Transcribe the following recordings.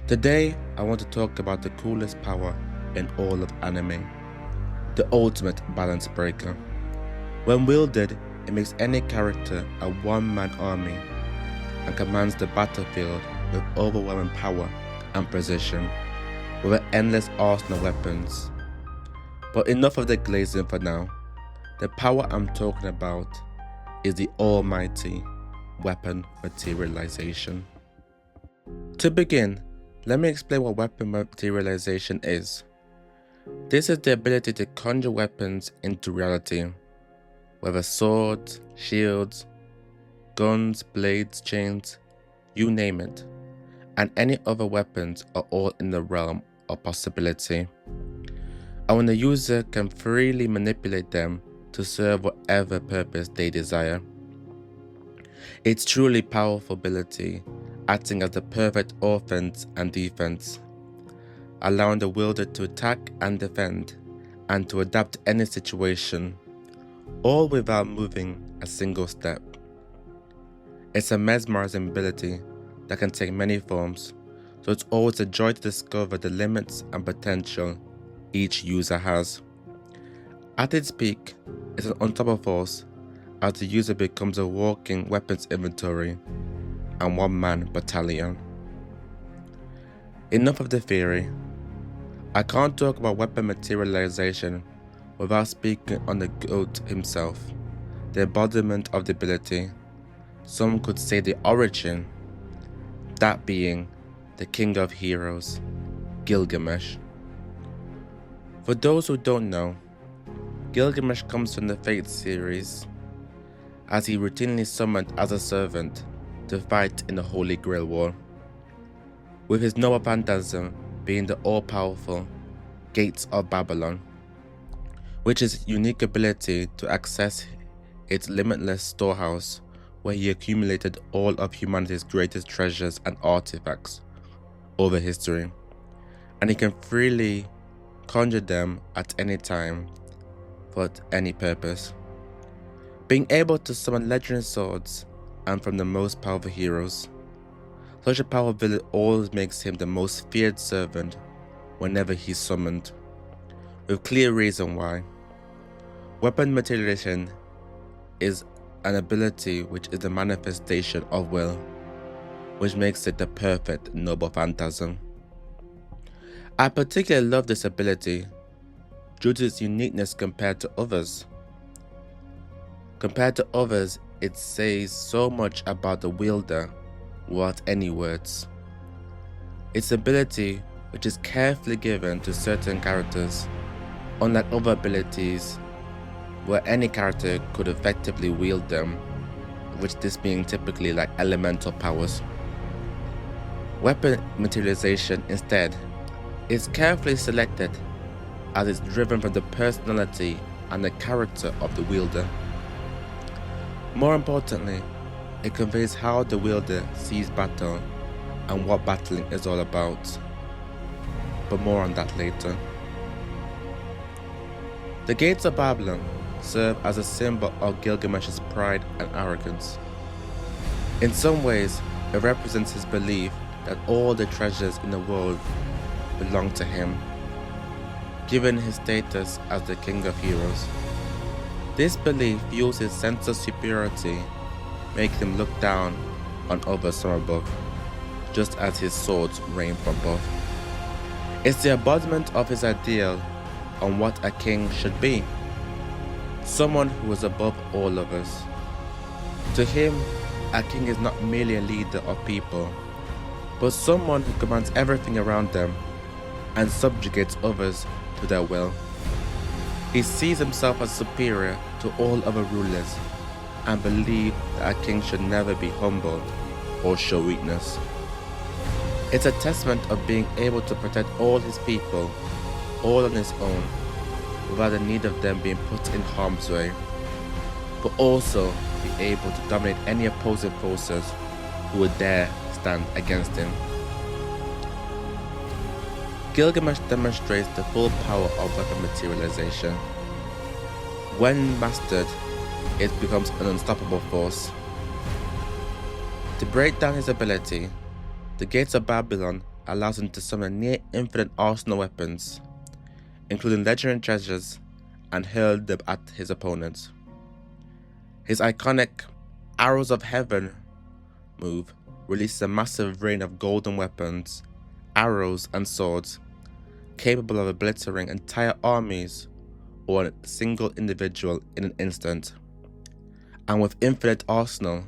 Today, I want to talk about the coolest power in all of anime, the ultimate balance breaker. When wielded, it makes any character a one-man army and commands the battlefield with overwhelming power and precision, with an endless arsenal of weapons. But enough of the glazing for now. The power I'm talking about is the almighty weapon materialization. To begin, let me explain what weapon materialization is. This is the ability to conjure weapons into reality, whether swords, shields, guns, blades, chains, you name it, and any other weapons are all in the realm of possibility. And when the user can freely manipulate them to serve whatever purpose they desire. It's truly powerful ability, acting as the perfect offense and defense, allowing the wielder to attack and defend, and to adapt to any situation, all without moving a single step. It's a mesmerizing ability that can take many forms, so it's always a joy to discover the limits and potential each user has. At its peak, it's an unstoppable force as the user becomes a walking weapons inventory and one-man battalion. Enough of the theory. I can't talk about weapon materialization without speaking on the GOAT himself, the embodiment of the ability, some could say the origin, that being the king of heroes, Gilgamesh. For those who don't know, Gilgamesh comes from the Fate series, as he routinely summoned as a servant to fight in the Holy Grail War, with his noble phantasm being the all-powerful Gates of Babylon, which is his unique ability to access its limitless storehouse where he accumulated all of humanity's greatest treasures and artifacts over history, and he can freely conjure them at any time for any purpose. Being able to summon legendary swords and from the most powerful heroes, such a powerful villain always makes him the most feared servant whenever he's summoned, with clear reason why. Weapon materialization is an ability which is the manifestation of will, which makes it the perfect noble phantasm. I particularly love this ability due to its uniqueness compared to others. Compared to others, it says so much about the wielder without any words. Its ability, which is carefully given to certain characters, unlike other abilities where any character could effectively wield them, which this being typically like elemental powers. Weapon materialization instead is carefully selected as it's driven from the personality and the character of the wielder. More importantly, it conveys how the wielder sees battle and what battling is all about, but more on that later. The Gates of Babylon serve as a symbol of Gilgamesh's pride and arrogance. In some ways, it represents his belief that all the treasures in the world belong to him, given his status as the king of heroes. This belief fuels his sense of superiority, making him look down on others from above, just as his swords rain from above. It's the embodiment of his ideal on what a king should be, someone who is above all of us. To him, a king is not merely a leader of people, but someone who commands everything around them and subjugates others to their will. He sees himself as superior to all other rulers and believes that a king should never be humbled or show weakness. It's a testament of being able to protect all his people, all on his own, without the need of them being put in harm's way, but also be able to dominate any opposing forces who would dare stand against him. Gilgamesh demonstrates the full power of weapon materialization. When mastered, it becomes an unstoppable force. To break down his ability, the Gates of Babylon allows him to summon a near infinite arsenal of weapons, including legendary treasures, and hurl them at his opponents. His iconic Arrows of Heaven move releases a massive rain of golden weapons, arrows, and swords, capable of obliterating entire armies or a single individual in an instant. And with infinite arsenal,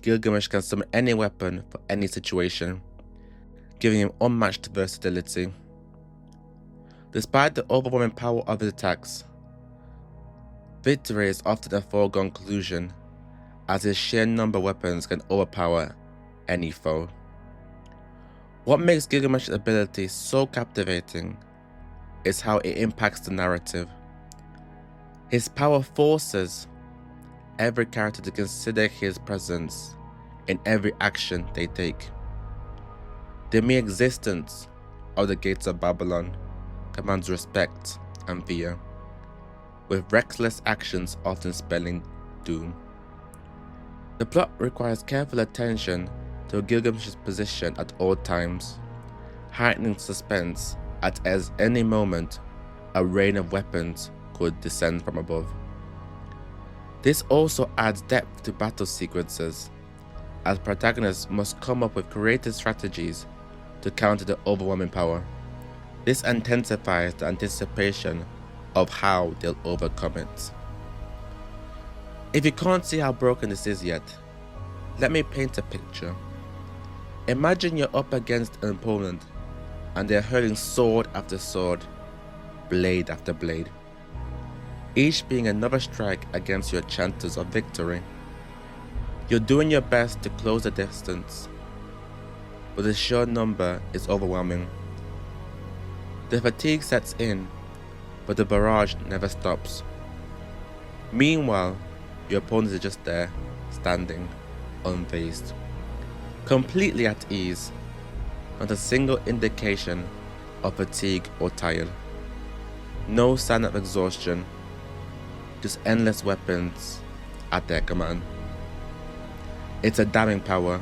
Gilgamesh can summon any weapon for any situation, giving him unmatched versatility. Despite the overwhelming power of his attacks, victory is often a foregone conclusion, as his sheer number of weapons can overpower any foe. What makes Gilgamesh's ability so captivating is how it impacts the narrative. His power forces every character to consider his presence in every action they take. The mere existence of the Gates of Babylon commands respect and fear, with reckless actions often spelling doom. The plot requires careful attention to Gilgamesh's position at all times, heightening suspense as any moment a rain of weapons could descend from above. This also adds depth to battle sequences, as protagonists must come up with creative strategies to counter the overwhelming power. This intensifies the anticipation of how they'll overcome it. If you can't see how broken this is yet, let me paint a picture. Imagine you're up against an opponent and they're hurling sword after sword, blade after blade, each being another strike against your chances of victory. You're doing your best to close the distance, but the sheer number is overwhelming. The fatigue sets in, but the barrage never stops. Meanwhile, your opponent is just there, standing, unfazed, completely at ease, not a single indication of fatigue or tired. No sign of exhaustion, just endless weapons at their command. It's a damning power,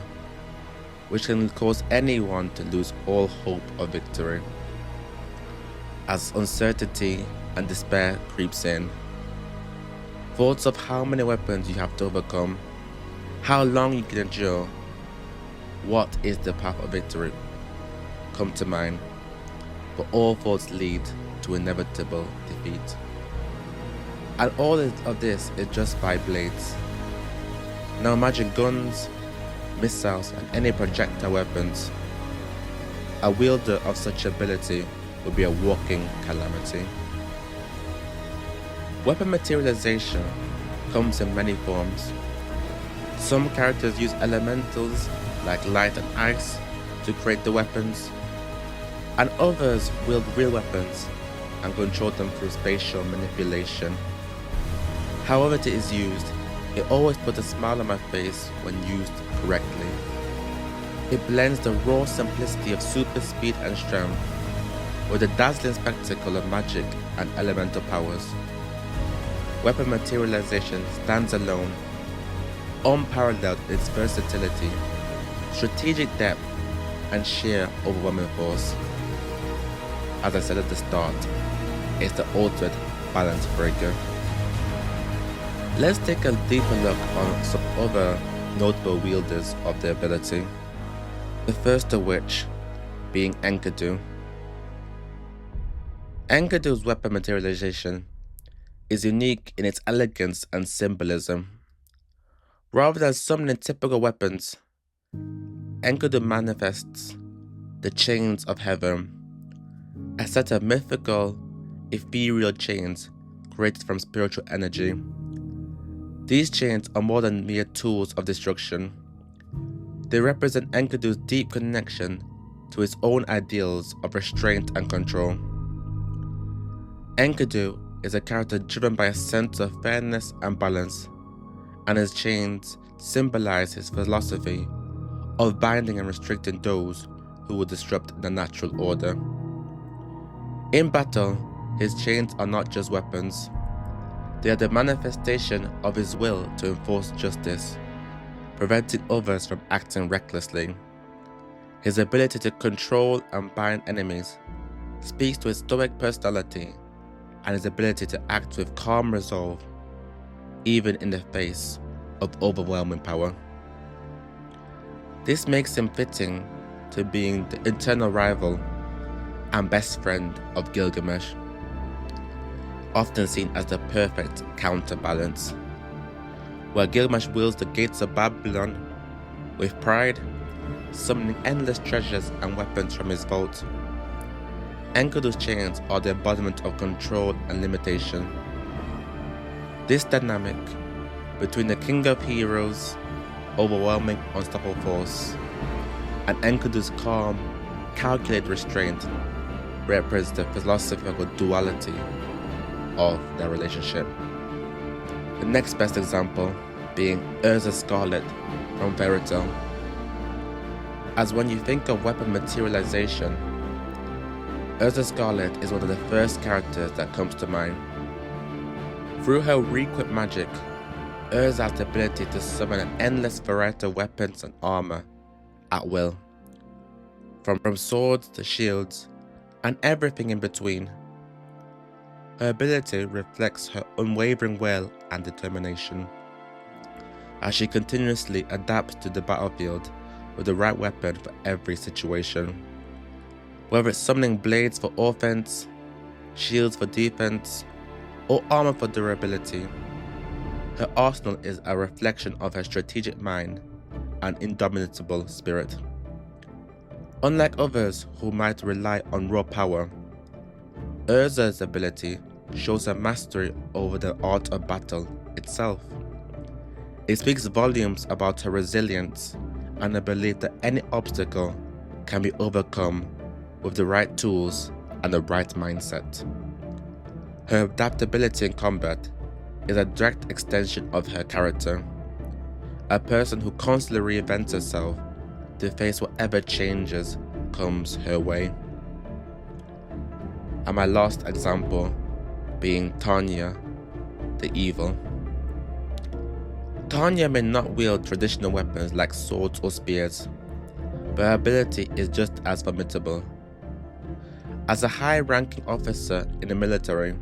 which can cause anyone to lose all hope of victory. As uncertainty and despair creeps in, thoughts of how many weapons you have to overcome, how long you can endure, what is the path of victory, come to mind, but all thoughts lead to inevitable defeat. And all of this is just by blades. Now imagine guns, missiles, and any projectile weapons. A wielder of such ability would be a walking calamity. Weapon materialization comes in many forms. Some characters use elementals like light and ice to create the weapons, and others wield real weapons and control them through spatial manipulation. However it is used, it always puts a smile on my face when used correctly. It blends the raw simplicity of super speed and strength with the dazzling spectacle of magic and elemental powers. Weapon materialization stands alone, unparalleled in its versatility, strategic depth, and sheer overwhelming force. As I said at the start, it's the ultimate balance breaker. Let's take a deeper look on some other notable wielders of the ability, the first of which being ENKIDU. ENKIDU's weapon materialization is unique in its elegance and symbolism. Rather than summoning typical weapons, ENKIDU manifests the chains of heaven, a set of mythical, ethereal chains created from spiritual energy. These chains are more than mere tools of destruction. They represent ENKIDU's deep connection to his own ideals of restraint and control. ENKIDU is a character driven by a sense of fairness and balance, and his chains symbolize his philosophy of binding and restricting those who would disrupt the natural order. In battle, his chains are not just weapons. They are the manifestation of his will to enforce justice, preventing others from acting recklessly. His ability to control and bind enemies speaks to his stoic personality and his ability to act with calm resolve, even in the face of overwhelming power. This makes him fitting to being the eternal rival and best friend of Gilgamesh, often seen as the perfect counterbalance. Where Gilgamesh wields the gates of Babylon with pride, summoning endless treasures and weapons from his vault, ENKIDU's chains are the embodiment of control and limitation. This dynamic between the king of heroes, overwhelming unstoppable force, and ENKIDU's calm, calculated restraint represents the philosophical duality of their relationship. The next best example being Erza Scarlet from Versatility. As when you think of weapon materialization, Erza Scarlet is one of the first characters that comes to mind. Through her requip magic, Erza has the ability to summon an endless variety of weapons and armor at will, from swords to shields and everything in between. Her ability reflects her unwavering will and determination, as she continuously adapts to the battlefield with the right weapon for every situation. Whether it's summoning blades for offense, shields for defense, or armor for durability, her arsenal is a reflection of her strategic mind and indomitable spirit. Unlike others who might rely on raw power, Erza's ability shows her mastery over the art of battle itself. It speaks volumes about her resilience and a belief that any obstacle can be overcome with the right tools and the right mindset. Her adaptability in combat is a direct extension of her character, a person who constantly reinvents herself to face whatever changes comes her way. And my last example being Tanya, the evil. Tanya may not wield traditional weapons like swords or spears, but her ability is just as formidable. As a high-ranking officer in the military,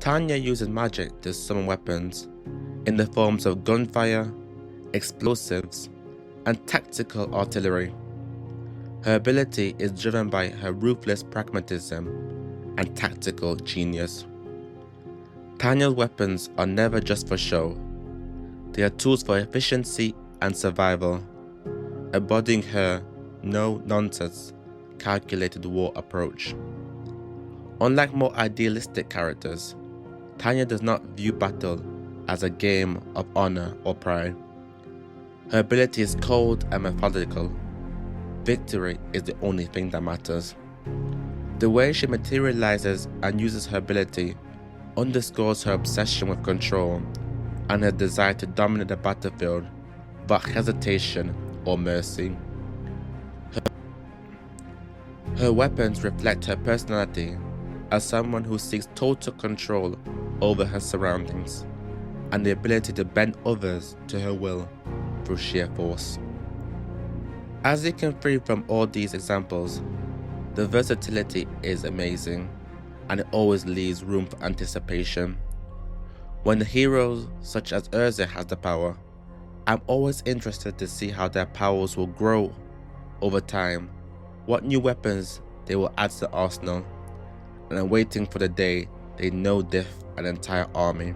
Tanya uses magic to summon weapons in the forms of gunfire, explosives, and tactical artillery. Her ability is driven by her ruthless pragmatism and tactical genius. Tanya's weapons are never just for show. They are tools for efficiency and survival, embodying her no-nonsense, calculated war approach. Unlike more idealistic characters, Tanya does not view battle as a game of honor or pride. Her ability is cold and methodical. Victory is the only thing that matters. The way she materializes and uses her ability underscores her obsession with control and her desire to dominate the battlefield without hesitation or mercy. Her weapons reflect her personality as someone who seeks total control over her surroundings and the ability to bend others to her will through sheer force. As you can see from all these examples, the versatility is amazing and it always leaves room for anticipation. When the heroes such as Erza has the power, I'm always interested to see how their powers will grow over time, what new weapons they will add to the arsenal, and I'm waiting for the day they no-diff an entire army.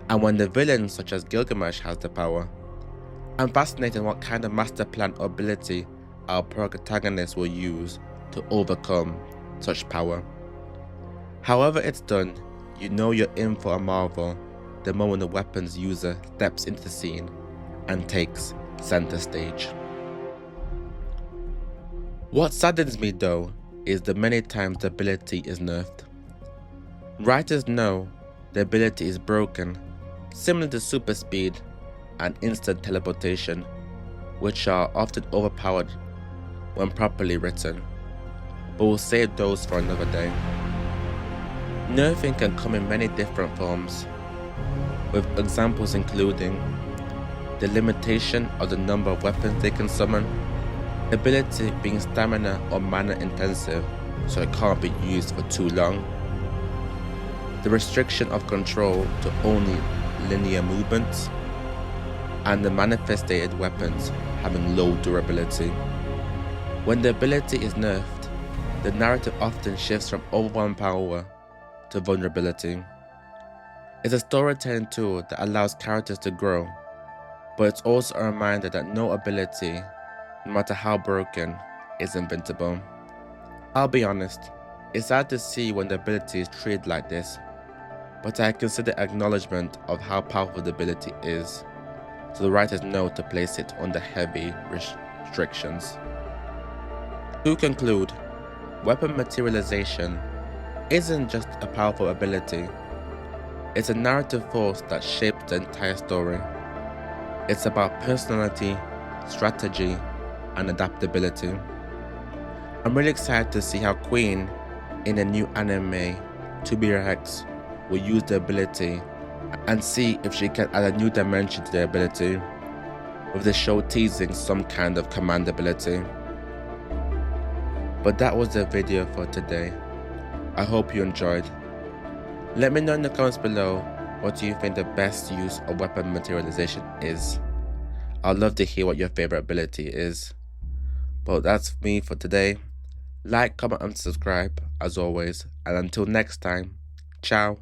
And when the villains such as Gilgamesh has the power, I'm fascinated in what kind of master plan or ability our protagonist will use to overcome such power. However it's done, you know you're in for a marvel the moment the weapons user steps into the scene and takes center stage. What saddens me though is the many times the ability is nerfed. Writers know the ability is broken, similar to super speed and instant teleportation, which are often overpowered when properly written, but we'll save those for another day. Nerfing can come in many different forms, with examples including the limitation of the number of weapons they can summon, ability being stamina or mana intensive, so it can't be used for too long. The restriction of control to only linear movements, and the manifested weapons having low durability. When the ability is nerfed, the narrative often shifts from overwhelming power to vulnerability. It's a storytelling tool that allows characters to grow, but it's also a reminder that no ability, no matter how broken, is invincible. I'll be honest, it's sad to see when the ability is treated like this, but I consider acknowledgement of how powerful the ability is, so the writers know to place it under heavy restrictions. To conclude, weapon materialization isn't just a powerful ability, it's a narrative force that shapes the entire story. It's about personality, strategy, and adaptability. I'm really excited to see how Queen, in a new anime, To Be Your Hex, will use the ability and see if she can add a new dimension to the ability, with the show teasing some kind of command ability. But that was the video for today. I hope you enjoyed. Let me know in the comments below what you think the best use of weapon materialization is. I'd love to hear what your favorite ability is. But that's me for today. Like, comment and subscribe as always, and until next time, ciao.